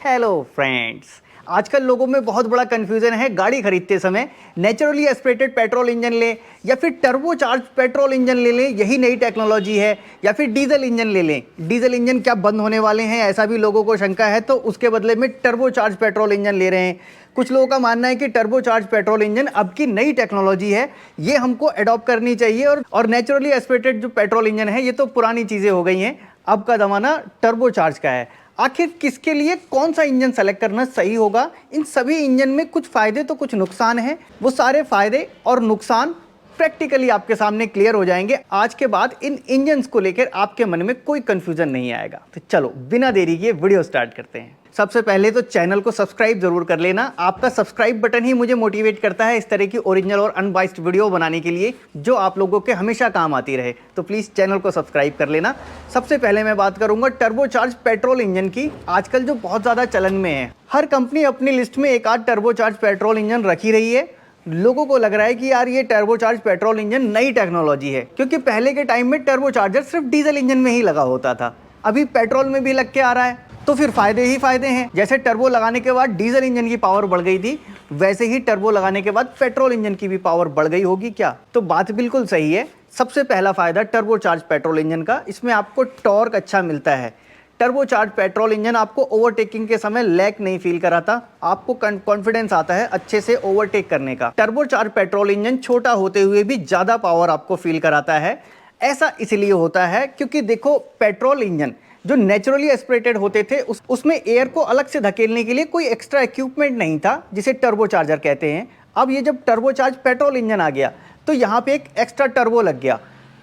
Hello friends, आजकल लोगों में बहुत बड़ा कन्फ्यूजन है गाड़ी खरीदते समय नेचुरली एस्पिरेटेड पेट्रोल इंजन लें या फिर टर्बो चार्ज पेट्रोल इंजन ले लें, यही नई टेक्नोलॉजी है, या फिर डीजल इंजन ले लें। डीजल इंजन क्या बंद होने वाले हैं, ऐसा भी लोगों को शंका है, तो उसके बदले में टर्बो चार्ज पेट्रोल इंजन ले रहे हैं। कुछ लोगों का मानना है कि टर्बो चार्ज पेट्रोल इंजन अब की नई टेक्नोलॉजी है, ये हमको अडॉप्ट करनी चाहिए और नेचुरली एस्पिरेटेड जो पेट्रोल इंजन है ये तो पुरानी चीज़ें हो गई हैं, अब का ज़माना टर्बो चार्ज का है। आखिर किसके लिए कौन सा इंजन सेलेक्ट करना सही होगा? इन सभी इंजन में कुछ फ़ायदे तो कुछ नुकसान हैं, वो सारे फ़ायदे और नुकसान प्रैक्टिकली आपके सामने क्लियर हो जाएंगे। आज के बाद इन इंजन्स को लेकर आपके मन में कोई कंफ्यूजन नहीं आएगा। तो चलो बिना देरी किए वीडियो स्टार्ट करते हैं। सबसे पहले तो चैनल को सब्सक्राइब जरूर कर लेना। आपका सब्सक्राइब बटन ही मुझे मोटिवेट करता है इस तरह की ओरिजिनल और अनबाइस्ड वीडियो बनाने के लिए, जो आप लोगों के हमेशा काम आती रहे। तो प्लीज़ चैनल को सब्सक्राइब कर लेना। सबसे पहले मैं बात करूंगा टर्बो चार्ज पेट्रोल इंजन की, आजकल जो बहुत ज़्यादा चलन में है। हर कंपनी अपनी लिस्ट में एक आध टर्बो चार्ज पेट्रोल इंजन रखी रही है। लोगों को लग रहा है कि यार ये टर्बो चार्ज पेट्रोल इंजन नई टेक्नोलॉजी है, क्योंकि पहले के टाइम में टर्बो चार्जर सिर्फ डीजल इंजन में ही लगा होता था, अभी पेट्रोल में भी लग के आ रहा है, तो फिर फायदे ही फायदे हैं। जैसे टर्बो लगाने के बाद डीजल इंजन की पावर बढ़ गई थी, वैसे ही टर्बो लगाने के बाद पेट्रोल इंजन की भी पावर बढ़ गई होगी क्या? तो बात बिल्कुल सही है। सबसे पहला फायदा टर्बो चार्ज पेट्रोल इंजन का, इसमें आपको टॉर्क अच्छा मिलता है। टर्बो चार्ज पेट्रोल इंजन आपको ओवरटेकिंग के समय लैग नहीं फील कराता, आपको कॉन्फिडेंस आता है अच्छे से ओवरटेक करने का। टर्बो चार्ज पेट्रोल इंजन छोटा होते हुए भी ज़्यादा पावर आपको फील कराता है। ऐसा इसलिए होता है क्योंकि देखो, पेट्रोल इंजन जो नेचुरली एस्पिरेटेड होते थे उसमें एयर को अलग से धकेलने के लिए कोई एक्स्ट्रा इक्विपमेंट नहीं था, जिसे टर्बो चार्जर कहते हैं। अब ये जब टर्बो चार्ज पेट्रोल इंजन आ गया तो यहाँ पे एक एक्स्ट्रा टर्बो लग गया।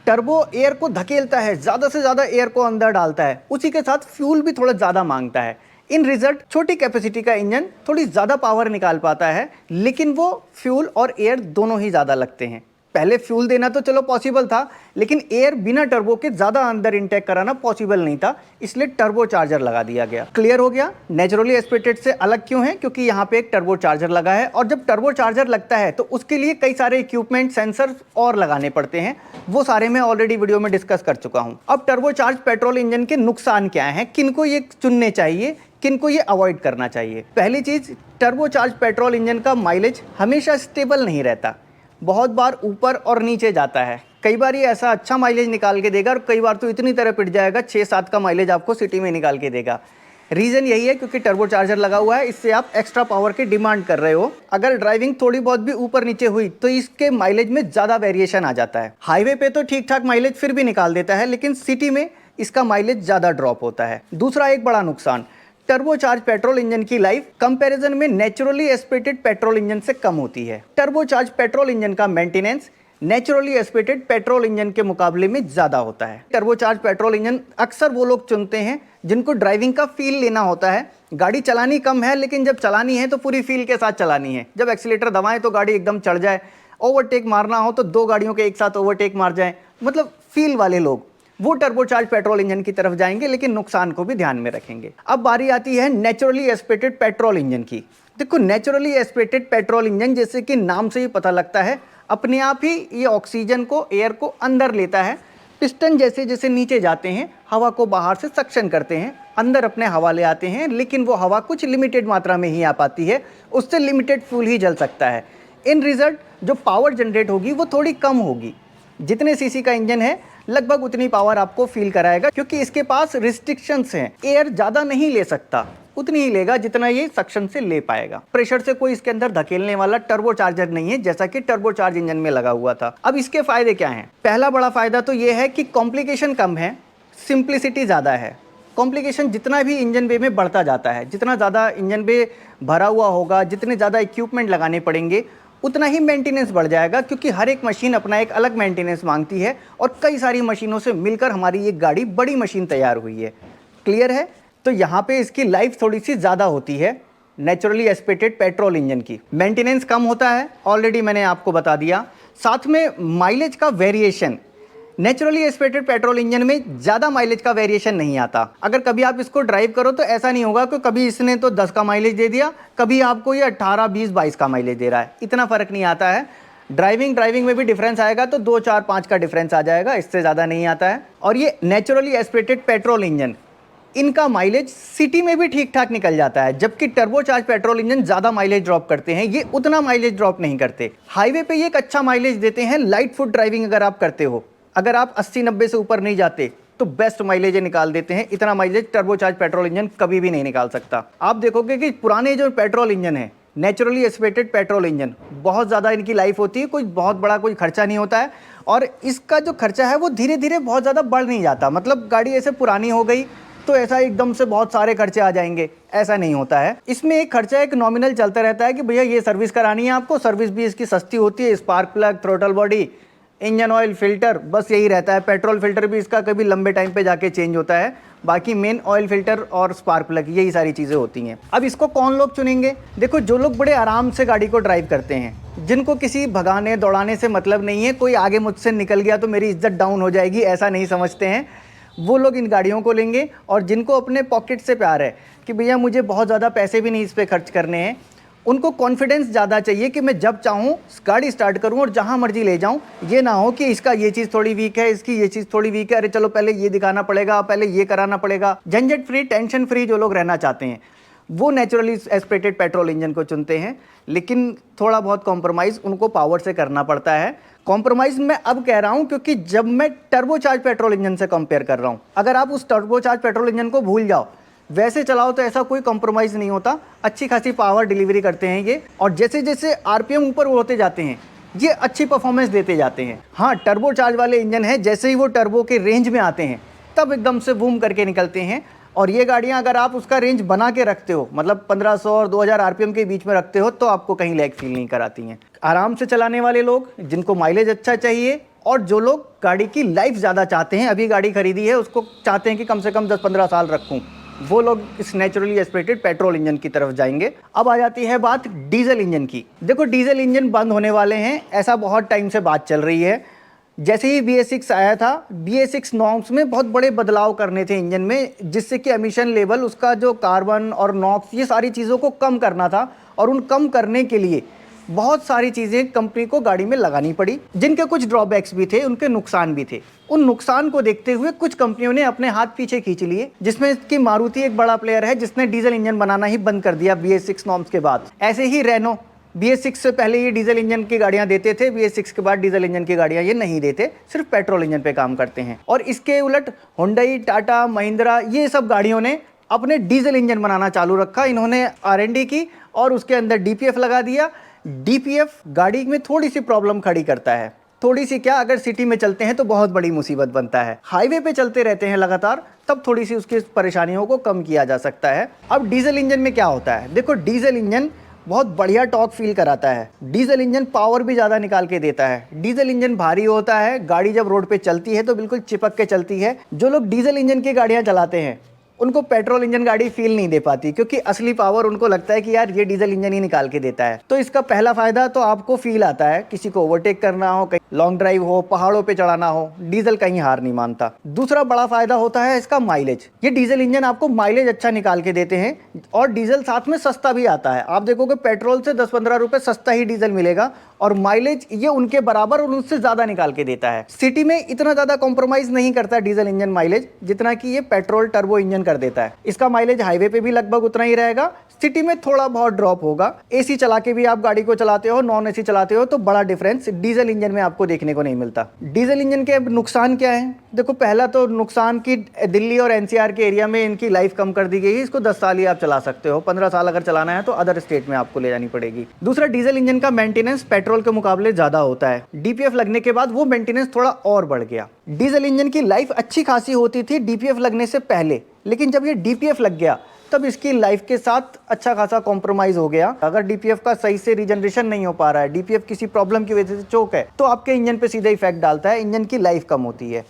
टर्बो एयर को धकेलता है, ज़्यादा से ज़्यादा एयर को अंदर डालता है, उसी के साथ फ्यूल भी थोड़ा ज़्यादा मांगता है। इन रिजल्ट छोटी कैपेसिटी का इंजन थोड़ी ज़्यादा पावर निकाल पाता है, लेकिन वो फ्यूल और एयर दोनों ही ज़्यादा लगते हैं। पहले फ्यूल देना तो चलो पॉसिबल था, लेकिन एयर बिना टर्बो के ज़्यादा अंदर इंटेक कराना पॉसिबल नहीं था, इसलिए टर्बो चार्जर लगा दिया गया। क्लियर हो गया नेचुरली एस्पिरेटेड से अलग क्यों है? क्योंकि यहाँ पे एक टर्बो चार्जर लगा है, और जब टर्बो चार्जर लगता है तो उसके लिए कई सारे इक्विपमेंट सेंसर और लगाने पड़ते हैं, वो सारे मैं ऑलरेडी वीडियो में डिस्कस कर चुका हूँ। अब टर्बो चार्ज पेट्रोल इंजन के नुकसान क्या हैं, किनको ये चुनने चाहिए, किनको ये अवॉइड करना चाहिए? पहली चीज़, टर्बो चार्ज पेट्रोल इंजन का माइलेज हमेशा स्टेबल नहीं रहता, बहुत बार ऊपर और नीचे जाता है। कई बार ये ऐसा अच्छा माइलेज निकाल के देगा और कई बार तो इतनी तरह पिट जाएगा, 6-7 का माइलेज आपको सिटी में निकाल के देगा। रीज़न यही है क्योंकि टर्बो चार्जर लगा हुआ है, इससे आप एक्स्ट्रा पावर की डिमांड कर रहे हो। अगर ड्राइविंग थोड़ी बहुत भी ऊपर नीचे हुई तो इसके माइलेज में ज़्यादा वेरिएशन आ जाता है। हाईवे पे तो ठीक ठाक माइलेज फिर भी निकाल देता है, लेकिन सिटी में इसका माइलेज ज़्यादा ड्रॉप होता है। दूसरा एक बड़ा नुकसान, टर्बो चार्ज पेट्रोल इंजन की लाइफ कंपैरिजन में नेचुरली एस्पिरेटेड पेट्रोल इंजन से कम होती है। टर्बो चार्ज पेट्रोल इंजन का maintenance naturally aspirated petrol engine के मुकाबले में ज़्यादा होता है। टर्बो चार्ज पेट्रोल इंजन अक्सर वो लोग चुनते हैं जिनको ड्राइविंग का फील लेना होता है। गाड़ी चलानी कम है, लेकिन जब चलानी है तो पूरी फील के साथ चलानी है। जब एक्सीलेटर दबाएं तो गाड़ी एकदम चढ़ जाए, ओवरटेक मारना हो तो 2 गाड़ियों के एक साथ ओवरटेक मार जाए, मतलब फील वाले लोग वो टर्बो चार्ज पेट्रोल इंजन की तरफ जाएंगे, लेकिन नुकसान को भी ध्यान में रखेंगे। अब बारी आती है नेचुरली एस्पिरेटेड पेट्रोल इंजन की। देखो, नेचुरली एस्पिरेटेड पेट्रोल इंजन जैसे कि नाम से ही पता लगता है, अपने आप ही ये ऑक्सीजन को, एयर को अंदर लेता है। पिस्टन जैसे जैसे नीचे जाते हैं, हवा को बाहर से सक्शन करते हैं, अंदर अपने हवा ले आते हैं, लेकिन वो हवा कुछ लिमिटेड मात्रा में ही आ पाती है, उससे लिमिटेड फ्यूल ही जल सकता है। इन रिजल्ट जो पावर जनरेट होगी वो थोड़ी कम होगी। जितने सीसी का इंजन है लगभग उतनी पावर आपको फील कराएगा, क्योंकि इसके पास रिस्ट्रिक्शंस हैं। एयर ज़्यादा नहीं ले सकता, उतनी ही लेगा जितना ये सक्शन से ले पाएगा। प्रेशर से कोई इसके अंदर धकेलने वाला टर्बो चार्जर नहीं है, जैसा कि टर्बो चार्ज इंजन में लगा हुआ था। अब इसके फायदे क्या हैं? पहला बड़ा फायदा तो ये है कि कॉम्प्लिकेशन कम है, सिंप्लिसिटी ज़्यादा है। कॉम्प्लिकेशन जितना भी इंजन बे में बढ़ता जाता है, जितना ज़्यादा इंजन बे भरा हुआ होगा, जितने ज़्यादा इक्विपमेंट लगाने पड़ेंगे, उतना ही मेंटेनेंस बढ़ जाएगा, क्योंकि हर एक मशीन अपना एक अलग मेंटेनेंस मांगती है, और कई सारी मशीनों से मिलकर हमारी ये गाड़ी बड़ी मशीन तैयार हुई है। क्लियर है? तो यहाँ पे इसकी लाइफ थोड़ी सी ज़्यादा होती है नेचुरली एस्पिरेटेड पेट्रोल इंजन की। मेंटेनेंस कम होता है, ऑलरेडी मैंने आपको बता दिया। साथ में माइलेज का variation, naturally aspirated petrol engine में ज़्यादा माइलेज का वेरिएशन नहीं आता। अगर कभी आप इसको ड्राइव करो तो ऐसा नहीं होगा कि कभी इसने तो 10 का माइलेज दे दिया, कभी आपको ये 18, 20, 22 का माइलेज दे रहा है, इतना फ़र्क नहीं आता है। ड्राइविंग में भी डिफरेंस आएगा तो 2, 4, 5 का डिफरेंस आ जाएगा, इससे ज़्यादा नहीं आता है। और ये नेचुरली एस्पिरेटेड पेट्रोल इंजन इनका माइलेज सिटी में भी ठीक ठाक निकल जाता है, जबकि टर्बोचार्ज पेट्रोल इंजन ज़्यादा माइलेज ड्रॉप करते हैं, ये उतना माइलेज ड्रॉप नहीं करते। हाईवे पे ये एक अच्छा माइलेज देते हैं लाइट फुट ड्राइविंग अगर आप करते हो, अगर आप 80-90 से ऊपर नहीं जाते तो बेस्ट माइलेज निकाल देते हैं। इतना माइलेज टर्बोचार्ज पेट्रोल इंजन कभी भी नहीं निकाल सकता। आप देखोगे कि पुराने जो पेट्रोल इंजन है, नेचुरली एस्पिरेटेड पेट्रोल इंजन, बहुत ज़्यादा इनकी लाइफ होती है, कोई बहुत बड़ा कोई खर्चा नहीं होता है, और इसका जो खर्चा है वो धीरे धीरे बहुत ज़्यादा बढ़ नहीं जाता। मतलब गाड़ी ऐसे पुरानी हो गई तो ऐसा एकदम से बहुत सारे खर्चे आ जाएंगे, ऐसा नहीं होता है। इसमें एक खर्चा एक नॉमिनल चलता रहता है कि भैया ये सर्विस करानी है आपको, सर्विस भी इसकी सस्ती होती है, spark plug, throttle body, engine oil, filter, बस यही रहता है। पेट्रोल फिल्टर भी इसका कभी लंबे टाइम पे जाके चेंज होता है, बाकी मेन ऑयल फिल्टर और स्पार्क प्लग यही सारी चीज़ें होती हैं। अब इसको कौन लोग चुनेंगे? देखो, जो लोग बड़े आराम से गाड़ी को ड्राइव करते हैं, जिनको किसी भगाने दौड़ाने से मतलब नहीं है, कोई आगे मुझसे निकल गया तो मेरी इज्जत डाउन हो जाएगी, ऐसा नहीं समझते हैं, वो लोग इन गाड़ियों को लेंगे। और जिनको अपने पॉकेट से प्यार है कि भैया मुझे बहुत ज़्यादा पैसे भी नहीं इस पर खर्च करने हैं, उनको कॉन्फिडेंस ज़्यादा चाहिए कि मैं जब चाहूँ गाड़ी स्टार्ट करूँ और जहाँ मर्जी ले जाऊँ। ये ना हो कि इसका ये चीज़ थोड़ी वीक है, इसकी ये चीज़ थोड़ी वीक है, अरे चलो पहले ये दिखाना पड़ेगा, पहले ये कराना पड़ेगा। झंझट फ्री, टेंशन फ्री जो लोग रहना चाहते हैं वो नेचुरली एस्पिरेटेड पेट्रोल इंजन को चुनते हैं। लेकिन थोड़ा बहुत कॉम्प्रोमाइज़ उनको पावर से करना पड़ता है। कॉम्प्रोमाइज़ मैं अब कह रहा हूँ क्योंकि जब मैं टर्बोचार्ज पेट्रोल इंजन से कंपेयर कर रहा हूँ, अगर आप उस टर्बोचार्ज पेट्रोल इंजन को भूल जाओ, वैसे चलाओ तो ऐसा कोई कॉम्प्रोमाइज़ नहीं होता, अच्छी खासी पावर डिलीवरी करते हैं ये। और जैसे जैसे आरपीएम ऊपर होते जाते हैं ये अच्छी परफॉर्मेंस देते जाते हैं। हाँ, टर्बोचार्ज वाले इंजन है, जैसे ही वो टर्बो के रेंज में आते हैं तब एकदम से बूम करके निकलते हैं। और ये गाड़ियाँ अगर आप उसका रेंज बना के रखते हो, मतलब 1500 और 2000 आरपीएम के बीच में रखते हो, तो आपको कहीं लैग फील नहीं कराती हैं। आराम से चलाने वाले लोग, जिनको माइलेज अच्छा चाहिए, और जो लोग गाड़ी की लाइफ ज़्यादा चाहते हैं, अभी गाड़ी खरीदी है उसको चाहते हैं कि कम से कम 10-15 साल रखूँ, वो लोग इस नेचुरली एस्पिरेटेड पेट्रोल इंजन की तरफ जाएंगे। अब आ जाती है बात डीजल इंजन की। देखो, डीजल इंजन बंद होने वाले हैं, ऐसा बहुत टाइम से बात चल रही है। जैसे ही BS6 आया था, BS6 नॉर्म्स में बहुत बड़े बदलाव करने थे इंजन में, जिससे कि एमिशन लेवल, उसका जो कार्बन और नॉक्स, ये सारी चीज़ों को कम करना था। और उन कम करने के लिए बहुत सारी चीज़ें कंपनी को गाड़ी में लगानी पड़ी, जिनके कुछ ड्रॉबैक्स भी थे, उनके नुकसान भी थे। उन नुकसान को देखते हुए कुछ कंपनियों ने अपने हाथ पीछे खींच लिए, जिसमें कि मारुति एक बड़ा प्लेयर है जिसने डीजल इंजन बनाना ही बंद कर दिया BS6 नॉर्म्स के बाद। ऐसे ही रेनो, BS6 से पहले ये डीजल इंजन की गाड़ियां देते थे, BS6 के बाद डीजल इंजन की गाड़ियां ये नहीं देते, सिर्फ पेट्रोल इंजन पे काम करते हैं। और इसके उलट हुंडई, टाटा, महिंद्रा, ये सब गाड़ियों ने अपने डीजल इंजन बनाना चालू रखा। इन्होंने R&D की और उसके अंदर DPF लगा दिया। DPF गाड़ी में थोड़ी सी प्रॉब्लम खड़ी करता है, थोड़ी सी क्या, अगर सिटी में चलते हैं तो बहुत बड़ी मुसीबत बनता है। हाईवे पे चलते रहते हैं लगातार, तब थोड़ी सी उसकी परेशानियों को कम किया जा सकता है। अब डीजल इंजन में क्या होता है? देखो, डीजल इंजन बहुत बढ़िया टॉर्क फील कराता है। डीजल इंजन पावर भी ज़्यादा निकाल के देता है। डीजल इंजन भारी होता है, गाड़ी जब रोड पे चलती है तो बिल्कुल चिपक के चलती है। जो लोग डीजल इंजन की गाड़ियाँ चलाते हैं उनको पेट्रोल इंजन गाड़ी फील नहीं दे पाती, क्योंकि असली पावर उनको लगता है कि यार ये डीजल इंजन ही निकाल के देता है। तो इसका पहला फायदा तो आपको फील आता है, किसी को ओवरटेक करना हो, कहीं लॉन्ग ड्राइव हो, पहाड़ों पे चढ़ाना हो, डीजल कहीं हार नहीं मानता। दूसरा बड़ा फायदा होता है इसका माइलेज। ये डीजल इंजन आपको माइलेज अच्छा निकाल के देते हैं, और डीजल साथ में सस्ता भी आता है। आप देखोगे पेट्रोल से 10-15 रुपए सस्ता ही डीजल मिलेगा, और माइलेज ये उनके बराबर और उनसे ज़्यादा निकाल के देता है। सिटी में इतना ज़्यादा कॉम्प्रोमाइज़ नहीं करता डीजल इंजन माइलेज, जितना कि ये पेट्रोल टर्बो इंजन कर देता है। इसका माइलेज हाईवे पे भी लगभग उतना ही रहेगा, सिटी में थोड़ा बहुत ड्रॉप होगा। एसी चला के भी आप गाड़ी को चलाते हो, नॉन एसी चलाते हो, तो बड़ा डिफरेंस डीजल इंजन में आपको देखने को नहीं मिलता। डीजल इंजन के नुकसान क्या है? देखो, पहला तो नुकसान की दिल्ली और NCR के एरिया में इनकी लाइफ कम कर दी गई है। इसको 10 साल ही आप चला सकते हो, 15 साल अगर चलाना है तो अदर स्टेट में आपको ले जानी पड़ेगी। दूसरा, डीजल इंजन का मेंटेनेंस पेट्रोल के मुकाबले ज़्यादा होता है। DPF लगने के बाद वो मेंटेनेंस थोड़ा और बढ़ गया। डीजल इंजन की लाइफ अच्छी खासी होती थी DPF लगने से पहले, लेकिन जब ये DPF लग गया तब इसकी लाइफ के साथ अच्छा खासा कॉम्प्रोमाइज़ हो गया। अगर DPF का सही से रीजनरेशन नहीं हो पा रहा है, DPF किसी प्रॉब्लम की वजह से चोक है, तो आपके इंजन पे सीधा इफेक्ट डालता है, इंजन की लाइफ कम होती है।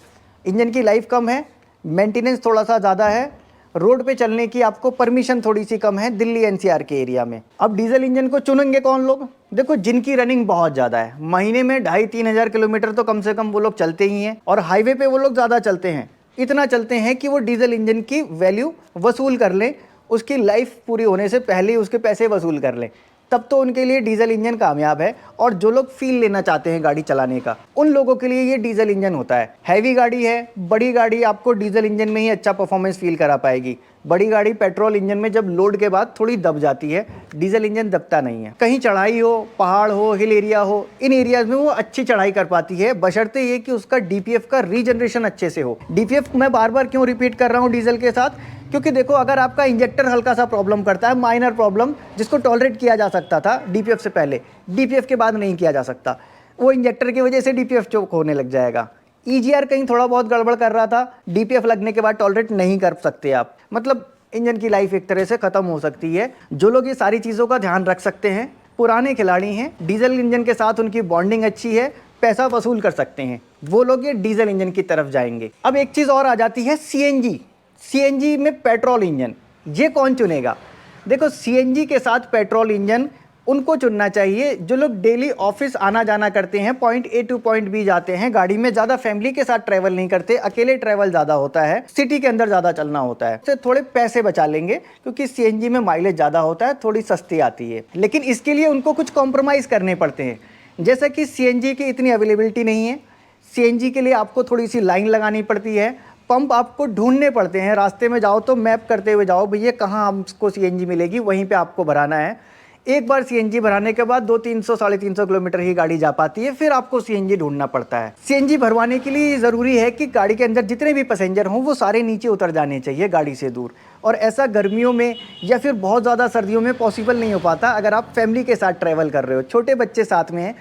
इंजन की लाइफ कम है, मेंटेनेंस थोड़ा सा ज़्यादा है, रोड पे चलने की आपको परमिशन थोड़ी सी कम है दिल्ली NCR के एरिया में। अब डीजल इंजन को चुनेंगे कौन लोग? देखो, जिनकी रनिंग बहुत ज़्यादा है, महीने में 2,500-3 हज़ार किलोमीटर तो कम से कम वो लोग चलते ही हैं, और हाईवे पे वो लोग ज़्यादा चलते हैं, इतना चलते हैं कि वो डीजल इंजन की वैल्यू वसूल कर लें, उसकी लाइफ पूरी होने से पहले ही उसके पैसे वसूल कर लें, तब तो उनके लिए डीजल इंजन कामयाब है। और जो लोग फील लेना चाहते हैं गाड़ी चलाने का, उन लोगों के लिए ये डीजल इंजन होता है। हैवी गाड़ी है, बड़ी गाड़ी आपको डीजल इंजन में ही अच्छा परफॉर्मेंस फील करा पाएगी। बड़ी गाड़ी पेट्रोल इंजन में जब लोड के बाद थोड़ी दब जाती है, डीजल इंजन दबता नहीं है। कहीं चढ़ाई हो, पहाड़ हो, हिल एरिया हो, इन एरियाज में वो अच्छी चढ़ाई कर पाती है, बशर्ते ये कि उसका डीपीएफ का रीजनरेशन अच्छे से हो। डीपीएफ मैं बार बार क्यों रिपीट कर रहा हूँ डीजल के साथ, क्योंकि देखो अगर आपका इंजेक्टर हल्का सा प्रॉब्लम करता है, माइनर प्रॉब्लम जिसको टॉलरेट किया जा सकता था डीपीएफ से पहले, डीपीएफ के बाद नहीं किया जा सकता, वो इंजेक्टर की वजह से डीपीएफ चोक होने लग जाएगा। ईजीआर कहीं थोड़ा बहुत गड़बड़ कर रहा था, डीपीएफ लगने के बाद टॉलरेट नहीं कर सकते आप, मतलब इंजन की लाइफ एक तरह से खत्म हो सकती है। जो लोग ये सारी चीज़ों का ध्यान रख सकते हैं, पुराने खिलाड़ी हैं, डीजल इंजन के साथ उनकी बॉन्डिंग अच्छी है, पैसा वसूल कर सकते हैं, वो लोग ये डीजल इंजन की तरफ जाएंगे। अब एक चीज़ और आ जाती है सीएनजी। सीएनजी में पेट्रोल इंजन, ये कौन चुनेगा? देखो सीएनजी के साथ पेट्रोल इंजन उनको चुनना चाहिए जो लोग डेली ऑफिस आना जाना करते हैं, point A to point B जाते हैं, गाड़ी में ज़्यादा फैमिली के साथ ट्रैवल नहीं करते, अकेले ट्रैवल ज़्यादा होता है, सिटी के अंदर ज़्यादा चलना होता है, इससे थोड़े पैसे बचा लेंगे क्योंकि सीएनजी में माइलेज ज़्यादा होता है, थोड़ी सस्ती आती है। लेकिन इसके लिए उनको कुछ कॉम्प्रोमाइज़ करने पड़ते हैं, जैसा कि सीएनजी की इतनी अवेलेबिलिटी नहीं है। सीएनजी के लिए आपको थोड़ी सी लाइन लगानी पड़ती है, पंप आपको ढूंढने पड़ते हैं, रास्ते में जाओ तो मैप करते हुए जाओ, भैया कहाँ हमको सीएनजी मिलेगी, वहीं पे आपको भराना है। एक बार सीएनजी भराने के बाद 200-300 350 किलोमीटर ही गाड़ी जा पाती है, फिर आपको सीएनजी ढूंढना पड़ता है। सीएनजी भरवाने के लिए ज़रूरी है कि गाड़ी के अंदर जितने भी पैसेंजर हों वो सारे नीचे उतर जाने चाहिए गाड़ी से दूर, और ऐसा गर्मियों में या फिर बहुत ज़्यादा सर्दियों में पॉसिबल नहीं हो पाता अगर आप फैमिली के साथ ट्रैवल कर रहे हो, छोटे बच्चे साथ में हैं,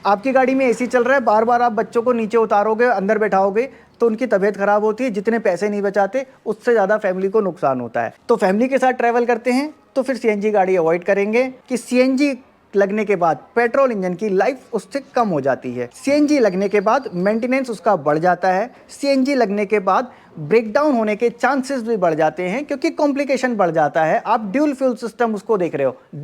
आपकी गाड़ी में एसी चल रहा है, बार बार आप बच्चों को नीचे उतारोगे, अंदर बैठाओगे तो उनकी तबीयत खराब होती है, जितने पैसे नहीं बचाते उससे ज़्यादा फैमिली को नुकसान होता है। तो फैमिली के साथ ट्रैवल करते हैं तो फिर सीएनजी गाड़ी अवॉइड करेंगे कि सीएनजी लगने के बाद पेट्रोल इंजन की लाइफ उससे कम हो जाती है। सीएनजी लगने के बाद मेंटेनेंस उसका बढ़ जाता है। सीएनजी लगने के बाद ब्रेकडाउन होने के चांसेस भी बढ़ जाते हैं क्योंकि कॉम्प्लिकेशन बढ़ जाता है। आप ड्यूल फ्यूल सिस्टम उसको दे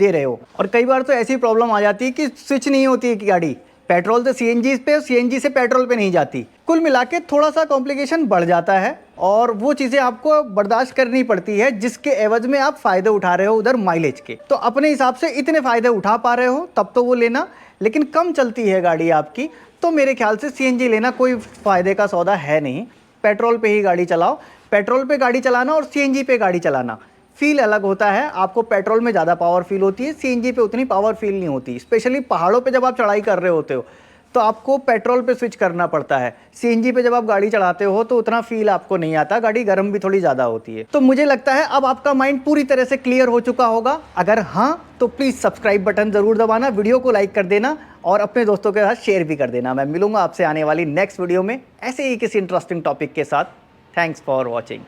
रहे हो, और कई बार तो ऐसी प्रॉब्लम आ जाती है कि स्विच नहीं होती है कि गाड़ी पेट्रोल से सीएनजी पे, सीएनजी से पेट्रोल पे नहीं जाती। कुल मिला के थोड़ा सा कॉम्प्लिकेशन बढ़ जाता है और वो चीज़ें आपको बर्दाश्त करनी पड़ती है, जिसके एवज में आप फ़ायदे उठा रहे हो उधर माइलेज के। तो अपने हिसाब से इतने फ़ायदे उठा पा रहे हो तब तो वो लेना, लेकिन कम चलती है गाड़ी आपकी तो मेरे ख्याल से सीएनजी लेना कोई फ़ायदे का सौदा है नहीं। पेट्रोल पे ही गाड़ी चलाओ। पेट्रोल पे गाड़ी चलाना और सीएनजी पे गाड़ी चलाना फील अलग होता है। आपको पेट्रोल में ज़्यादा पावर फील होती है, सीएनजी पे उतनी पावर फील नहीं होती। स्पेशली पहाड़ों पे जब आप चढ़ाई कर रहे होते हो तो आपको पेट्रोल पे स्विच करना पड़ता है। सीएनजी पे जब आप गाड़ी चलाते हो तो उतना फील आपको नहीं आता, गाड़ी गर्म भी थोड़ी ज़्यादा होती है। तो मुझे लगता है अब आपका माइंड पूरी तरह से क्लियर हो चुका होगा। अगर हाँ तो प्लीज़ सब्सक्राइब बटन ज़रूर दबाना, वीडियो को लाइक कर देना और अपने दोस्तों के साथ शेयर भी कर देना। मैं मिलूंगा आपसे आने वाली नेक्स्ट वीडियो में ऐसे ही किसी इंटरेस्टिंग टॉपिक के साथ। Thanks for watching.